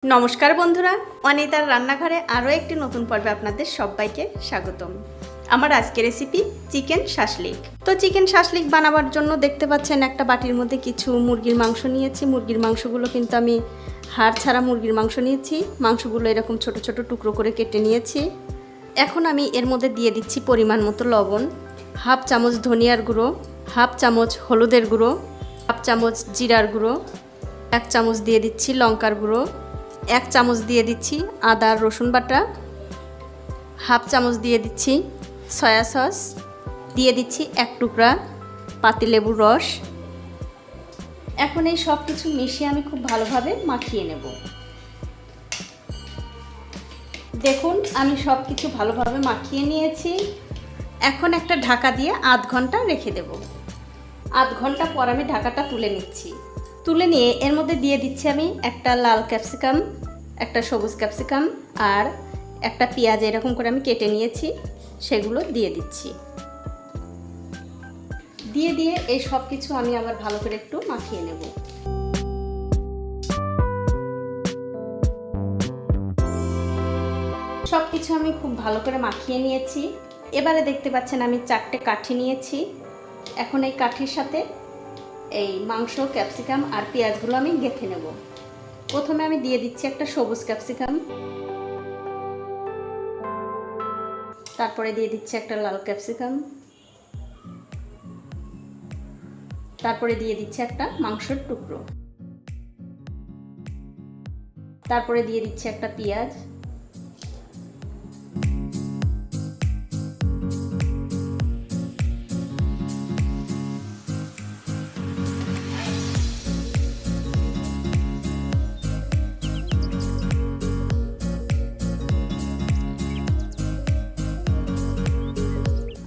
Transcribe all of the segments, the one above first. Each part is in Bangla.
नमस्कार बंधुरा अनितार रान्नाघरे आरो एकटी नतून पर्वे आपनादेर सबाइके स्वागतम। आमार आजकेर रेसिपि चिकेन शाशलिक। तो चिकेन शाशलिक बानाबार जोन्नो देखते पाच्छेन एकटा बाटिर मध्ये किछु मुरगिर मांस नियेछि। मुरगिर मांसगुलो किन्तु आमि हाड़ छाड़ा मुरगिर मांस नियेछि। मांसगुलो एरकम छोटो छोटो टुकरो करे केटे नियेछि। एखन आमि एर मध्ये दिये दिচ্ছি परिमाण मतो लवण, हाफ चामच धनियार गुঁড়ো, हाफ चामच हलुदेर गुঁড়ো, हाफ चामच जिरार गुঁড়ো, एक चामच दिये दिচ্ছি लंकार गुঁড়ো, एक चामच दिए दिচ্ছি आदा रसुन बाटा, हाफ चामच दिए दिচ্ছি सया सस, दिए दिচ্ছি एक टुकरा पातिलेबुर रस। এখন এই সব কিছু মিশিয়ে আমি খুব ভালোভাবে মাখিয়ে নেব। দেখুন আমি সব কিছু ভালোভাবে মাখিয়ে নিয়েছি। এখন একটা ঢাকা দিয়ে আধ ঘন্টা রেখে দেব। আধ ঘন্টা পর আমি ঢাকাটা তুলে নিচ্ছি। তুলে নিয়ে এর মধ্যে দিয়ে দিচ্ছি আমি একটা লাল ক্যাপসিকাম, একটা সবুজ ক্যাপসিকাম আর একটা পেঁয়াজ এরকম করে আমি কেটে নিয়েছি, সেগুলো দিয়ে দিচ্ছি। দিয়ে দিয়ে এই সব কিছু আমি আবার ভালো করে একটু মাখিয়ে নেব। সব কিছু আমি খুব ভালো করে মাখিয়ে নিয়েছি। এবারে দেখতে পাচ্ছেন আমি 4টে কাঠি নিয়েছি। এখন এই কাঠির সাথে এই মাংস, ক্যাপসিকাম আর পেঁয়াজগুলো আমি গেঁথে নেব। প্রথমে আমি দিয়ে দিচ্ছি একটা সবুজ ক্যাপসিকাম, তারপরে দিয়ে দিচ্ছি একটা লাল ক্যাপসিকাম, তারপরে দিয়ে দিচ্ছি একটা মাংসের টুকরো, তারপরে দিয়ে দিচ্ছি একটা পেঁয়াজ,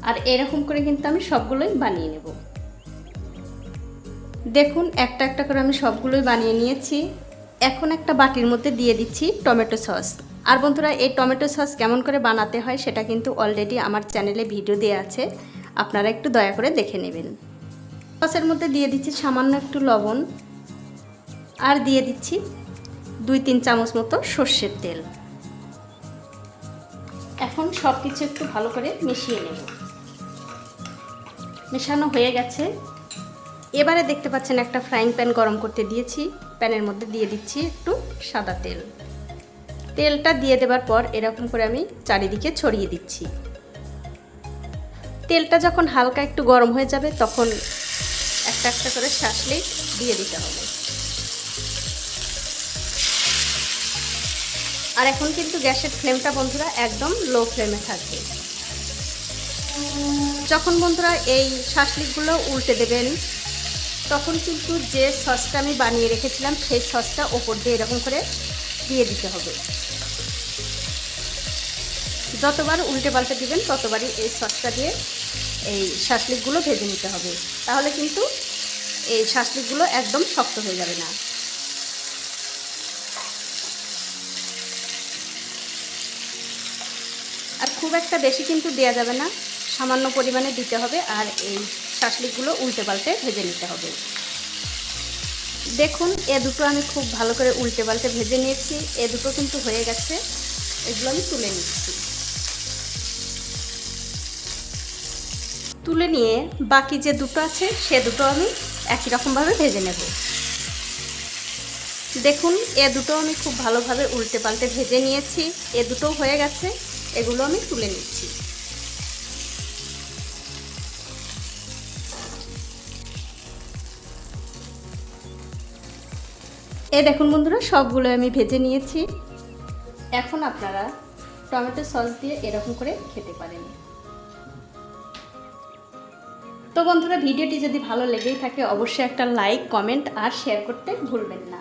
আর এরকম করে কিন্তু আমি সবগুলোই বানিয়ে নেব। দেখুন একটা একটা করে আমি সবগুলোই বানিয়ে নিয়েছি। এখন একটা বাটির মধ্যে দিয়ে দিচ্ছি টমেটো সস। আর বন্ধুরা এই টমেটো সস কেমন করে বানাতে হয় সেটা কিন্তু অলরেডি আমার চ্যানেলে ভিডিও দেওয়া আছে, আপনারা একটু দয়া করে দেখে নেবেন। সসের মধ্যে দিয়ে দিচ্ছি সামান্য একটু লবণ আর দিয়ে দিচ্ছি 2-3 চামচ মতো সর্ষের তেল। এখন সব কিছু একটু ভালো করে মিশিয়ে নেব। মেশানো হয়ে গেছে। এবারে দেখতে পাচ্ছেন একটা ফ্রাইং প্যান গরম করতে দিয়েছি। প্যানের মধ্যে দিয়ে দিচ্ছি একটু সাদা তেল। তেলটা দিয়ে দেওয়ার পর এরকম করে আমি চারিদিকে ছড়িয়ে দিচ্ছি। তেলটা যখন হালকা একটু গরম হয়ে যাবে তখন একটা একটা করে শাশলিক দিয়ে দিতে হবে। আর এখন কিন্তু গ্যাসের ফ্লেমটা বন্ধুরা একদম লো ফ্লেমে থাকবে। যখন বন্ধুরা এই শাশলিকগুলো উল্টে দেবেন তখন কিন্তু যে সসটা আমি বানিয়ে রেখেছিলাম সেই সসটা ওপর দিয়ে এরকম করে দিয়ে দিতে হবে। যতবার উল্টে পাল্টে দিবেন ততবারই এই সসটা দিয়ে এই শাশলিকগুলো ভেজে নিতে হবে, তাহলে কিন্তু এই শাশলিকগুলো একদম শক্ত হয়ে যাবে না। আর খুব একটা বেশি কিন্তু দেওয়া যাবে না, সামান্য পরিমাণে দিতে হবে। আর এই শাশলিকগুলো উল্টে পাল্টে ভেজে নিতে হবে। দেখুন এ দুটো আমি খুব ভালো করে উল্টে পাল্টে ভেজে নিয়েছি। এ দুটো কিন্তু হয়ে গেছে, এগুলো আমি তুলে নিচ্ছি। তুলে নিয়ে বাকি যে দুটো আছে সে দুটো আমি একই রকমভাবে ভেজে নেব। দেখুন এ দুটো আমি খুব ভালোভাবে উল্টে পাল্টে ভেজে নিয়েছি। এ দুটো হয়ে গেছে, এগুলো আমি তুলে নিচ্ছি। এই দেখুন বন্ধুরা সবগুলো আমি ভেজে নিয়েছি। এখন আপনারা টমেটো সস দিয়ে এরকম করে খেতে পারেন। তো বন্ধুরা ভিডিওটি যদি ভালো লেগেই থাকে অবশ্যই একটা লাইক, কমেন্ট আর শেয়ার করতে ভুলবেন না।